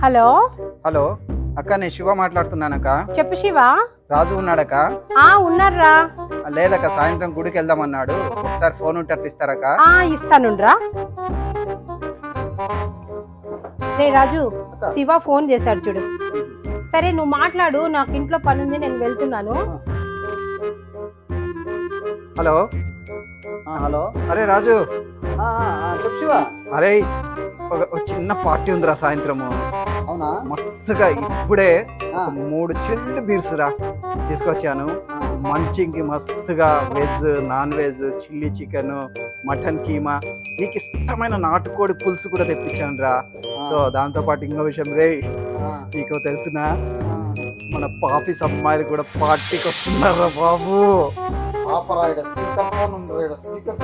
Hello hello అక్క, నేను శివ మాట్లాడుతున్నానక్క. చెప్పు శివ. రాజు ఉన్నాడక్క? ఉన్నారా? లేదక్క, సాయంత్రం గుడికి వెళ్దామన్నాడు. ఒకసారి ఫోన్ ఉంటే అట్లా ఇస్తారక్క? ఇస్తానుండ్రా. రే రాజు, శివ ఫోన్ చేశాడు చూడు. సరే నువ్వు మాట్లాడు, నాకు ఇంట్లో పని ఉంది, నేను వెళ్తున్నాను. Hello hello. అరే రాజు, చెప్పు శివ. అరే ఒక చిన్న పార్టీ ఉందిరా సాయంత్రము. అవునా? మస్తుగా ఇప్పుడే ఒక 3 చిల్డ్ బీర్స్ రా తీసుకొచ్చాను. మంచికి మస్తుగా veg, non veg, chilli chicken, mutton keema, నీకు ఇష్టమైన నాటుకోడి పులుసు కూడా తెప్పించాను రా. సో దాంతో పాటు ఇంకో విషయం రే, నీకు తెలిసిన మన పాఫీస్ అమ్మాయిలు కూడా పార్టీకి వస్తున్నారా బాబు. స్పీకర్ ఫోన్ ఉంది, స్పీకర్